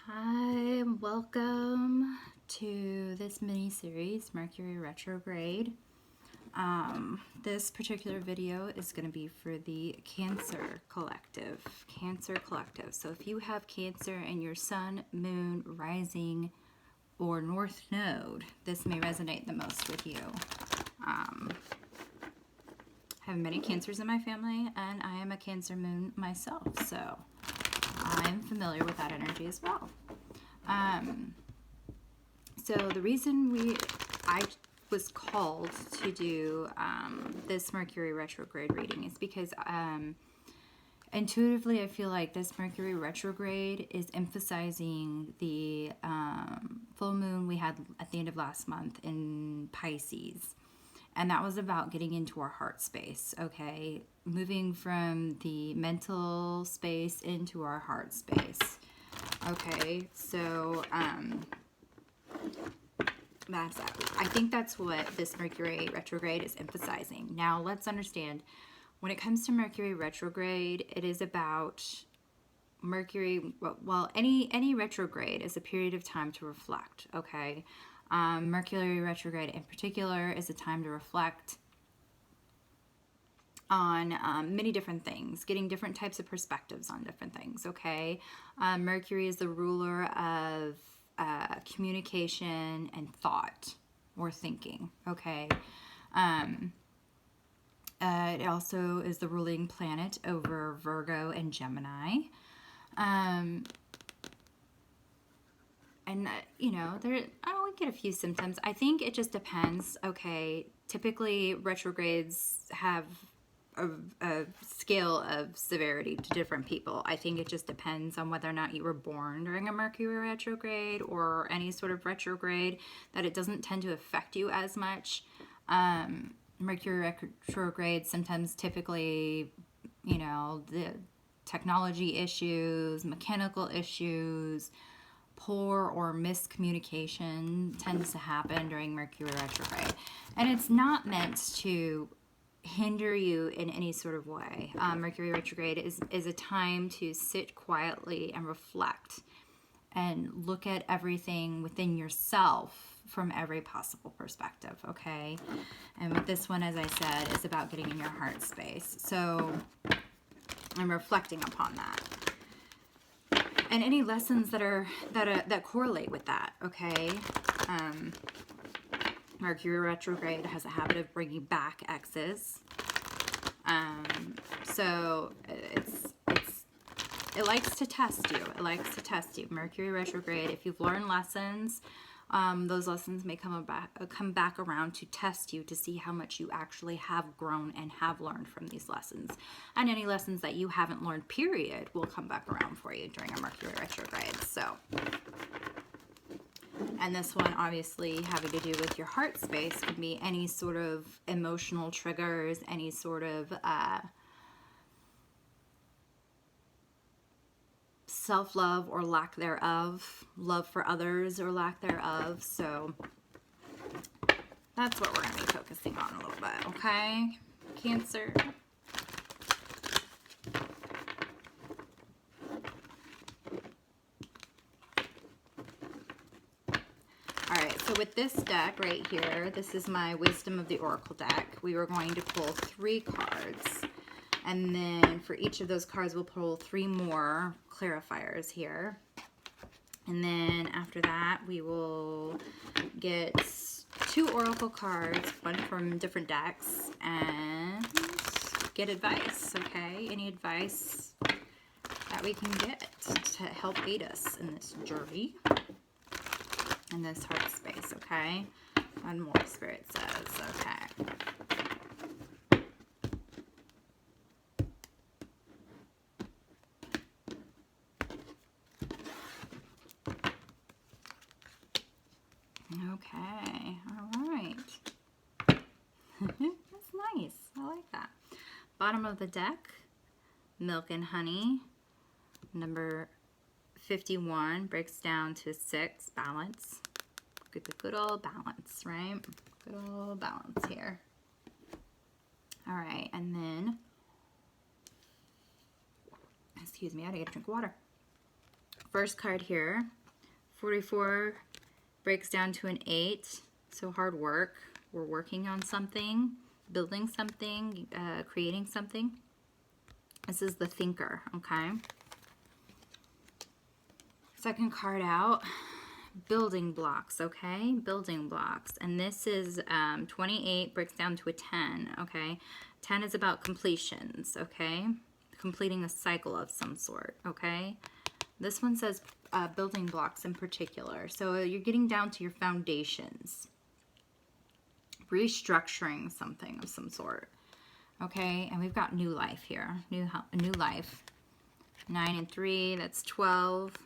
Hi, welcome to this mini series, Mercury Retrograde. This particular video is going to be for the Cancer Collective. So if you have Cancer in your Sun, Moon, Rising, or North Node, this may resonate the most with you. I have many Cancers in my family, and I am a Cancer Moon myself, so I'm familiar with that energy as well. So the reason I was called to do this Mercury retrograde reading is because intuitively I feel like this Mercury retrograde is emphasizing the full moon we had at the end of last month in Pisces. And that was about getting into our heart space, okay? Moving from the mental space into our heart space. Okay, so that's that. I think that's what this Mercury retrograde is emphasizing. Now, let's understand, when it comes to Mercury retrograde, it is about Mercury, well, any retrograde is a period of time to reflect, okay? Mercury retrograde in particular is a time to reflect on many different things, getting different types of perspectives on different things, okay? Mercury is the ruler of communication and thought or thinking, okay? It also is the ruling planet over Virgo and Gemini. And, you know, we get a few symptoms. I think it just depends, okay? Typically, retrogrades have a scale of severity to different people. I think it just depends on whether or not you were born during a Mercury retrograde or any sort of retrograde, that it doesn't tend to affect you as much. Mercury retrograde sometimes typically, you know, the technology issues, mechanical issues, poor or miscommunication tends to happen during Mercury retrograde. And it's not meant to hinder you in any sort of way. Mercury retrograde is a time to sit quietly and reflect and look at everything within yourself from every possible perspective, okay? And with this one, as I said, is about getting in your heart space. So I'm reflecting upon that. And any lessons that correlate with that, okay? Mercury retrograde has a habit of bringing back exes. So it likes to test you. It likes to test you. Mercury retrograde, if you've learned lessons, those lessons may come back around to test you to see how much you actually have grown and have learned from these lessons. And any lessons that you haven't learned, period, will come back around for you during a Mercury retrograde. So, and this one obviously having to do with your heart space could be any sort of emotional triggers, any sort of self-love or lack thereof, love for others or lack thereof. So that's what we're going to be focusing on a little bit, okay? Cancer. All right, so with this deck right here, this is my Wisdom of the Oracle deck. We were going to pull 3 cards. And then for each of those cards, we'll pull 3 more clarifiers here. And then after that, we will get 2 oracle cards, one from different decks, and get advice, okay? Any advice that we can get to help aid us in this journey, in this heart space, okay? And more, Spirit says, okay. Okay, all right. That's nice. I like that. Bottom of the deck, Milk and Honey. Number 51 breaks down to 6, balance. Good old balance, right? Good old balance here. All right, and then, excuse me, I gotta get a drink of water. First card here, 44 breaks down to an 8. So hard work. We're working on something, building something, creating something. This is the thinker, okay? Second card out, building blocks, okay? Building blocks. And this is 28 breaks down to a 10, okay? 10 is about completions, okay? Completing a cycle of some sort, okay? This one says building blocks in particular. So you're getting down to your foundations. Restructuring something of some sort, okay? And we've got new life here, new life. 9 and 3, that's 12.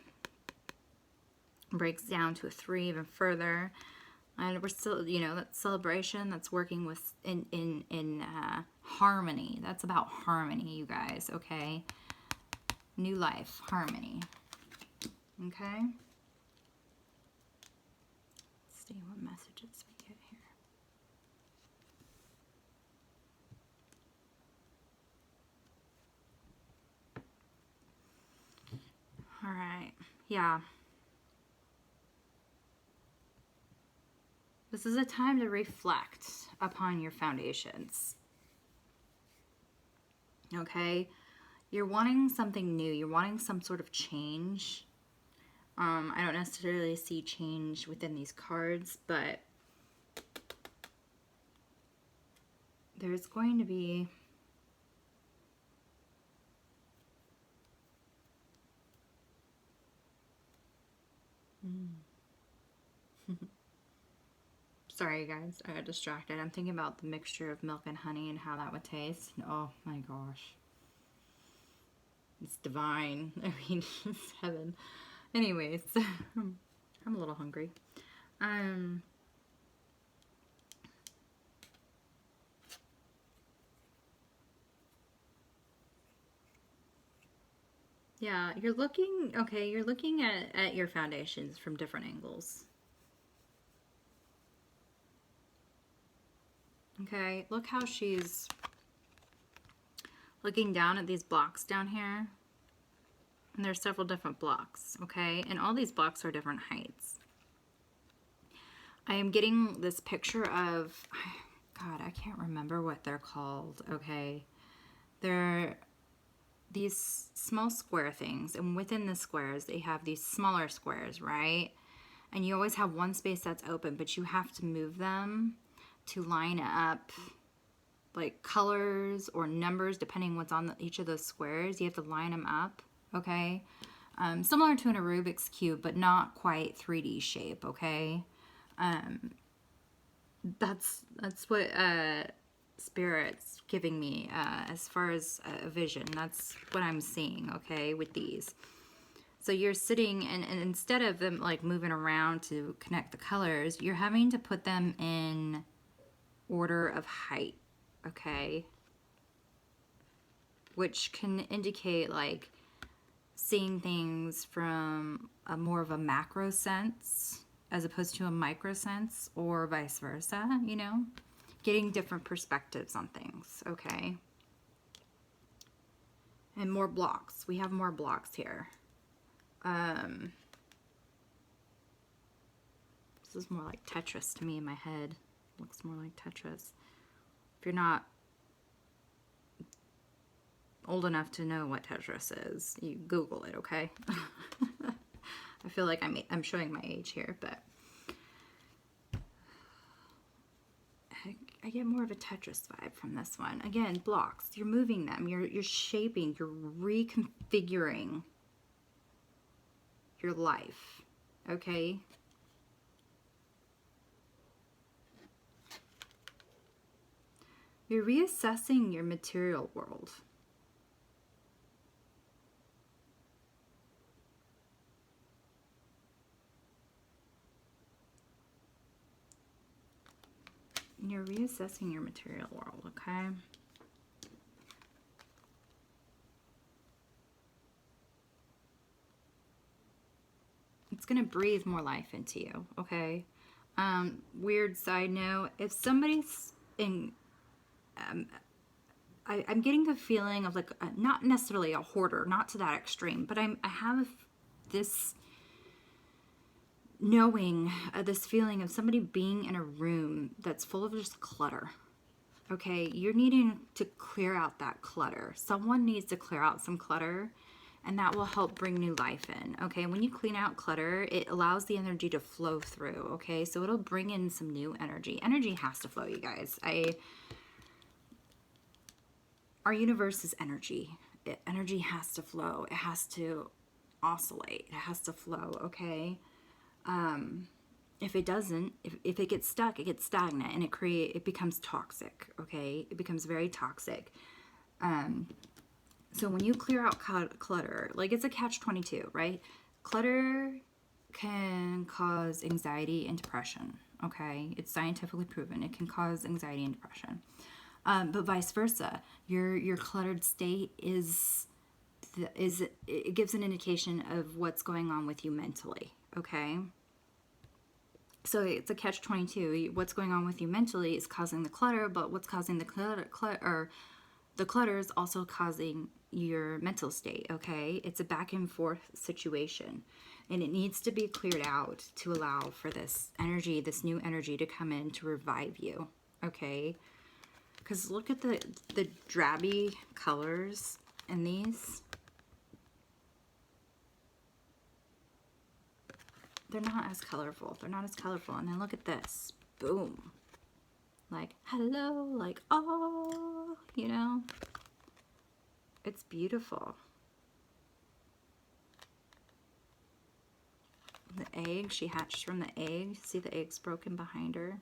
Breaks down to a 3 even further. And we're still, you know, that celebration, that's working with in harmony. That's about harmony, you guys, okay? New life, harmony. Okay? Let's see what messages we get here. All right. Yeah. This is a time to reflect upon your foundations. Okay? You're wanting something new. You're wanting some sort of change. I don't necessarily see change within these cards, but there's going to be sorry guys, I got distracted. I'm thinking about the mixture of milk and honey and how that would taste. Oh my gosh. It's divine. I mean, it's heaven. Anyways, I'm a little hungry. Yeah, you're looking, okay, you're looking at your foundations from different angles. Okay, look how she's looking down at these blocks down here. And there's several different blocks, okay? And all these blocks are different heights. I am getting this picture of, God, I can't remember what they're called, okay? They're these small square things, and within the squares, they have these smaller squares, right? And you always have one space that's open, but you have to move them to line up like colors or numbers, depending what's on each of those squares. You have to line them up, okay? Similar to an Rubik's Cube, but not quite 3D shape, okay? That's what Spirit's giving me as far as a vision. That's what I'm seeing, okay, with these. So you're sitting, and instead of them like moving around to connect the colors, you're having to put them in order of height, okay? Which can indicate like seeing things from a more of a macro sense as opposed to a micro sense, or vice versa, you know? Getting different perspectives on things, okay? And more blocks. We have more blocks here. This is more like Tetris to me in my head. Looks more like Tetris. If you're not old enough to know what Tetris is, you Google it, okay? I feel like I'm showing my age here, but I get more of a Tetris vibe from this one. Again, blocks. You're moving them. You're shaping. You're reconfiguring your life, okay? You're reassessing your material world. You're reassessing your material world, okay? It's going to breathe more life into you, okay? Weird side note, if somebody's in... I'm getting the feeling of like, not necessarily a hoarder, not to that extreme, but I have this knowing, this feeling of somebody being in a room that's full of just clutter. Okay, you're needing to clear out that clutter. Someone needs to clear out some clutter, and that will help bring new life in. Okay, when you clean out clutter, it allows the energy to flow through. Okay, so it'll bring in some new energy. Energy has to flow, you guys. Our universe is energy. Energy has to flow. It has to oscillate. It has to flow. Okay. If it doesn't, if it gets stuck, it gets stagnant, and it becomes toxic. Okay, it becomes very toxic. So when you clear out clutter, like it's a catch-22, right? Clutter can cause anxiety and depression. Okay, it's scientifically proven it can cause anxiety and depression. But vice versa, your cluttered state it gives an indication of what's going on with you mentally. Okay. So it's a catch-22. What's going on with you mentally is causing the clutter, but what's causing the clutter is also causing your mental state, okay? It's a back and forth situation, and it needs to be cleared out to allow for this energy, this new energy to come in to revive you, okay? Because look at the drabby colors in these. They're not as colorful. They're not as colorful. And then look at this. Boom. Like, hello. Like, oh, you know. It's beautiful. The egg. She hatched from the egg. See the egg's broken behind her?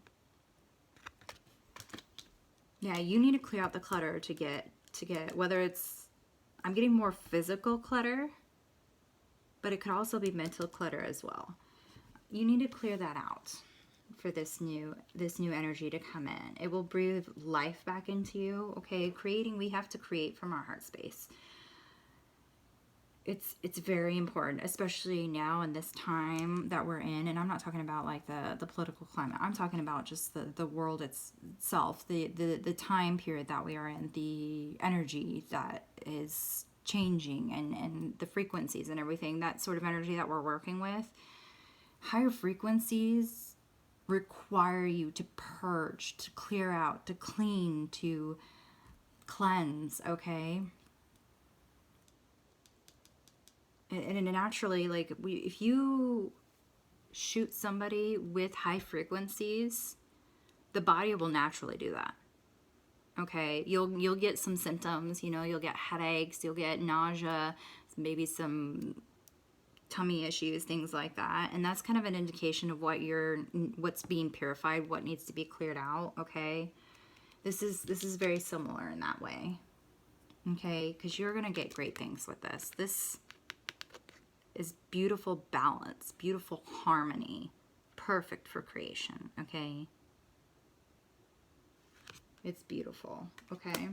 Yeah, you need to clear out the clutter to get whether it's, I'm getting more physical clutter, but it could also be mental clutter as well. You need to clear that out for this new energy to come in. It will breathe life back into you. Okay, we have to create from our heart space. It's very important, especially now in this time that we're in. And I'm not talking about like the political climate. I'm talking about just the world itself, the time period that we are in, the energy that is changing, and the frequencies and everything, that sort of energy that we're working with. Higher frequencies require you to purge, to clear out, to clean, to cleanse, okay? And naturally, like, if you shoot somebody with high frequencies, the body will naturally do that. Okay, you'll get some symptoms, you know, you'll get headaches, you'll get nausea, maybe some tummy issues, things like that. And that's kind of an indication of what's being purified, what needs to be cleared out. Okay, this is very similar in that way. Okay, because you're gonna get great things with this. This is beautiful balance, beautiful harmony, perfect for creation. Okay, it's beautiful. Okay,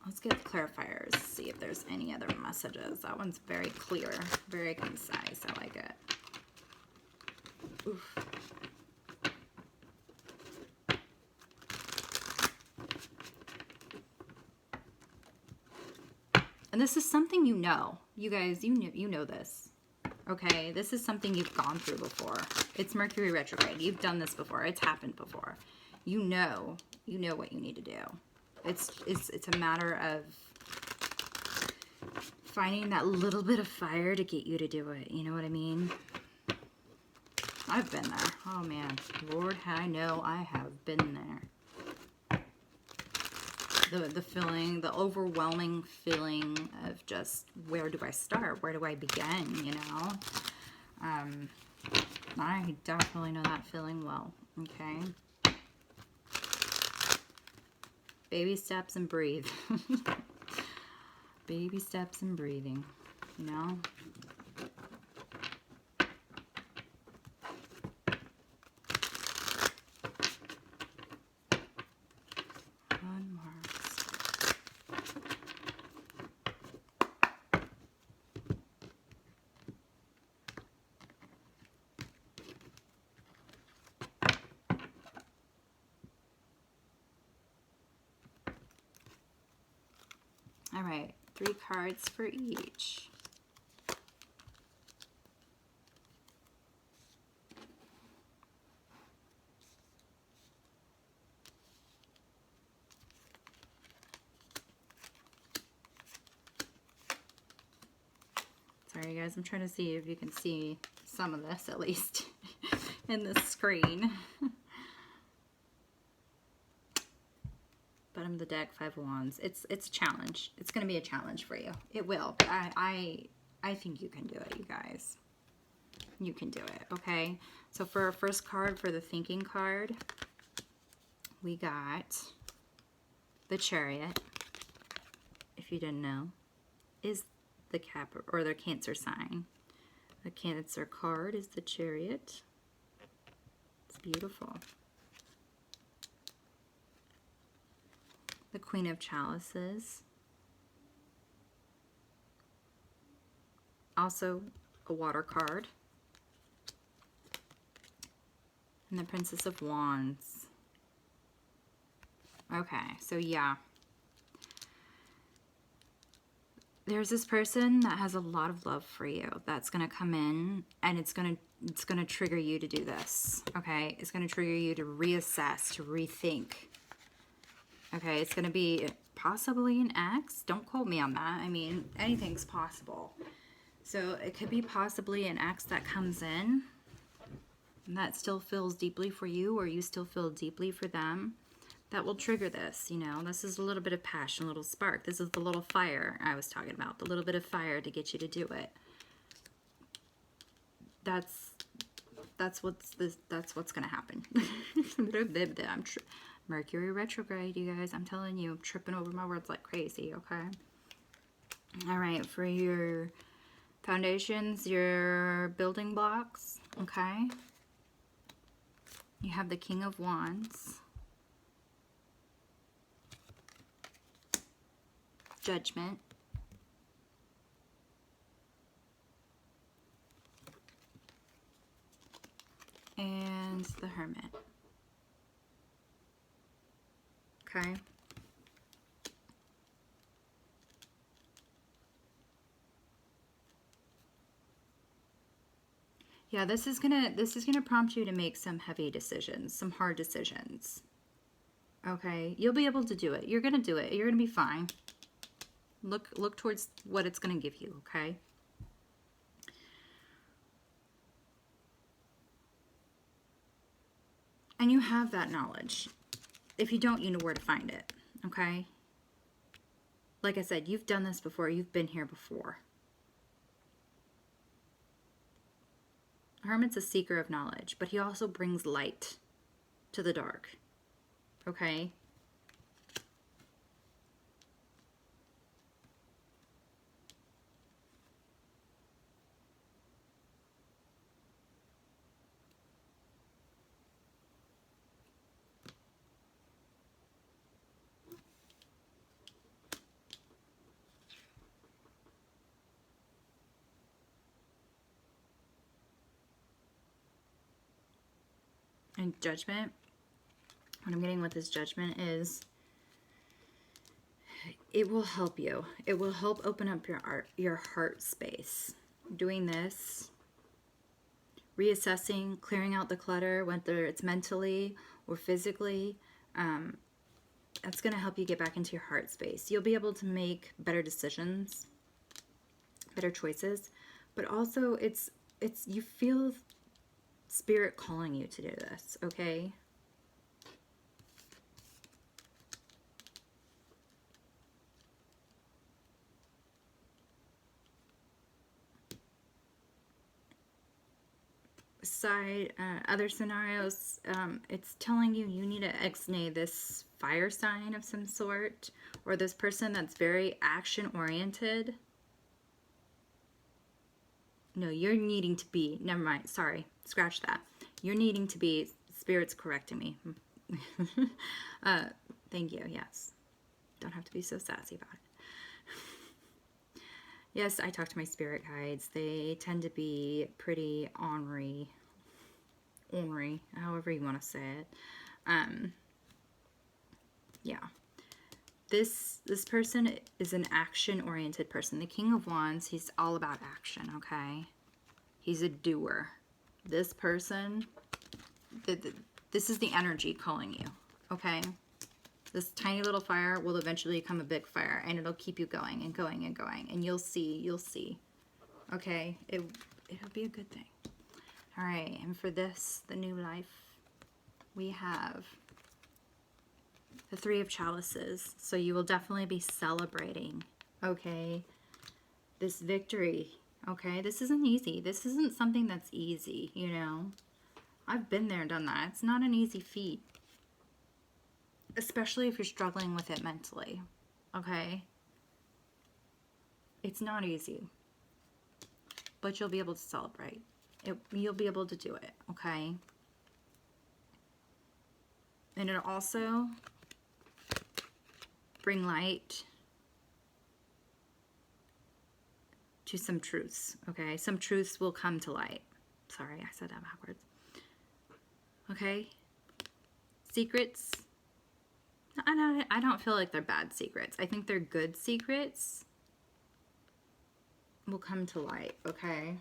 let's get clarifiers, see if there's any other messages. That one's very clear, very concise. I like it. Oof. And this is something you know. You guys, you know this. Okay, this is something you've gone through before. It's Mercury retrograde. You've done this before. It's happened before. You know what you need to do. It's a matter of finding that little bit of fire to get you to do it. You know what I mean? I've been there. Oh man, Lord, I know I have been there. The feeling, the overwhelming feeling of just, where do I start? Where do I begin? You know? I definitely know that feeling well. Okay? Baby steps and breathe. Baby steps and breathing. You know? All right, 3 cards for each. Sorry, guys. I'm trying to see if you can see some of this, at least, in the screen. Bottom of the deck, 5 of Wands. It's a challenge. It's going to be a challenge for you. It will. I think you can do it, you guys. You can do it, okay? So for our first card, for the thinking card, we got the Chariot. If you didn't know, is the Cap or their Cancer sign. The Cancer card is the Chariot. It's beautiful. The Queen of Chalices. Also a water card. And the Princess of Wands. Okay, so yeah. There's this person that has a lot of love for you that's going to come in, and it's going to trigger you to do this. Okay? It's going to trigger you to reassess, to rethink. Okay, it's going to be possibly an ex. Don't quote me on that. I mean, anything's possible. So it could be possibly an ex that comes in and that still feels deeply for you, or you still feel deeply for them. That will trigger this, you know. This is a little bit of passion, a little spark. This is the little fire I was talking about. The little bit of fire to get you to do it. That's what's going to happen. Mercury retrograde, you guys. I'm telling you, I'm tripping over my words like crazy, okay? All right, for your foundations, your building blocks, okay? You have the King of Wands. Judgment. And the Hermit. Okay. Yeah, this is gonna prompt you to make some heavy decisions, some hard decisions. Okay, you'll be able to do it. You're gonna do it. You're gonna be fine. Look towards what it's gonna give you. Okay. And you have that knowledge. If you don't, you know where to find it. Okay. Like I said, you've done this before. You've been here before. Hermit's a seeker of knowledge, but he also brings light to the dark. Okay? And Judgment, what I'm getting with this Judgment is it will help you. It will help open up your heart space. Doing this, reassessing, clearing out the clutter, whether it's mentally or physically, that's going to help you get back into your heart space. You'll be able to make better decisions, better choices, but also it's you feel Spirit calling you to do this, okay? Other scenarios, it's telling you need to ex-nay this fire sign of some sort, or this person that's very action-oriented. No, you're needing to be, never mind, sorry, scratch that. You're needing to be, Spirit's correcting me. Thank you, yes. Don't have to be so sassy about it. Yes, I talk to my spirit guides. They tend to be pretty ornery, however you want to say it. Yeah. This person is an action-oriented person. The King of Wands, he's all about action, okay? He's a doer. This person, this is the energy calling you, okay? This tiny little fire will eventually become a big fire, and it'll keep you going and going and going, and you'll see, okay? It'll be a good thing. All right, and for this, the new life, we have the Three of Chalices. So you will definitely be celebrating, okay, this victory, okay? This isn't easy. This isn't something that's easy, you know? I've been there, done that. It's not an easy feat, especially if you're struggling with it mentally, okay? It's not easy, but you'll be able to celebrate. You'll be able to do it, okay? And it'll also bring light to some truths, okay? Some truths will come to light. Sorry, I said that backwards. Okay? Secrets. I don't feel like they're bad secrets. I think they're good secrets will come to light, okay?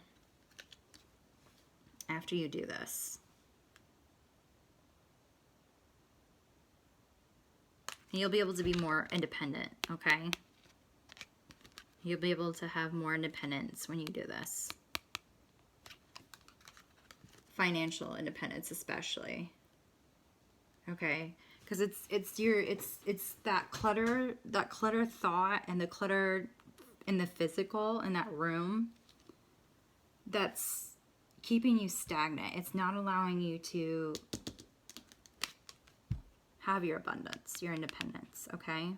After you do this. You'll be able to be more independent, okay? You'll be able to have more independence when you do this. Financial independence especially. Okay? Because it's that clutter thought and the clutter in the physical in that room that's keeping you stagnant. It's not allowing you to have your abundance, your independence, okay?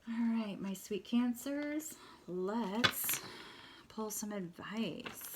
All right, my sweet Cancers, let's pull some advice.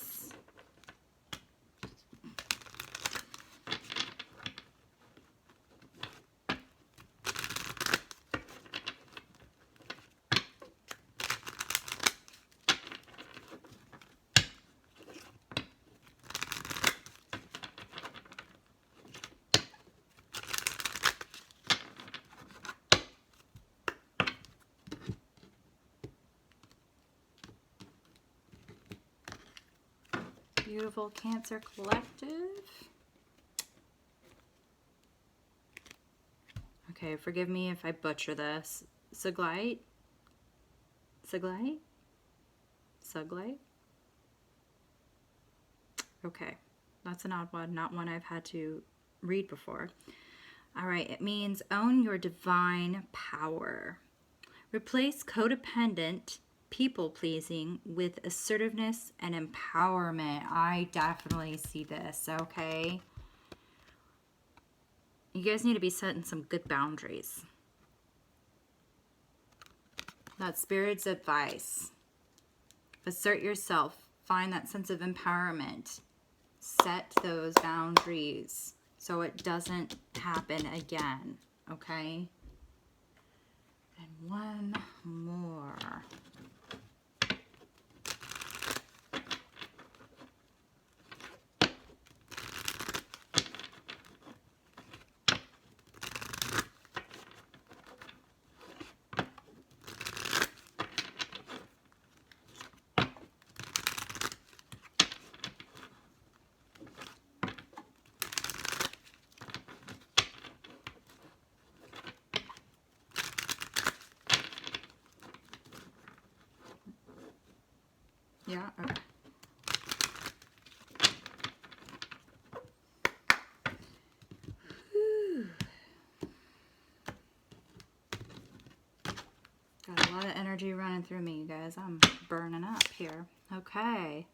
Beautiful Cancer Collective. Okay, forgive me if I butcher this. Suglite? Suglite? Suglite? Okay, that's an odd one, not one I've had to read before. All right, it means own your divine power. Replace codependent people-pleasing with assertiveness and empowerment. I definitely see this, okay? You guys need to be setting some good boundaries. That's Spirit's advice. Assert yourself. Find that sense of empowerment. Set those boundaries so it doesn't happen again, okay? And one more. Yeah, okay. Whew. Got a lot of energy running through me, you guys. I'm burning up here. Okay.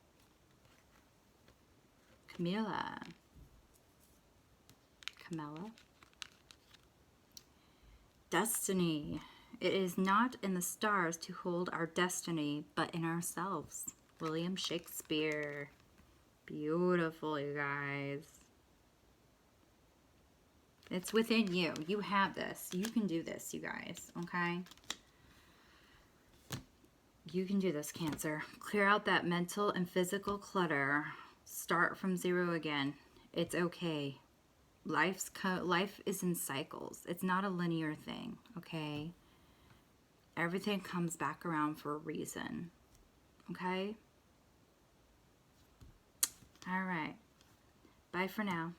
Camilla. Destiny. It is not in the stars to hold our destiny, but in ourselves. William Shakespeare. Beautiful, you guys. It's within you. You have this. You can do this, you guys. Okay? You can do this, Cancer. Clear out that mental and physical clutter. Start from zero again. It's okay. Life is in cycles. It's not a linear thing, okay? Everything comes back around for a reason, okay? All right. Bye for now.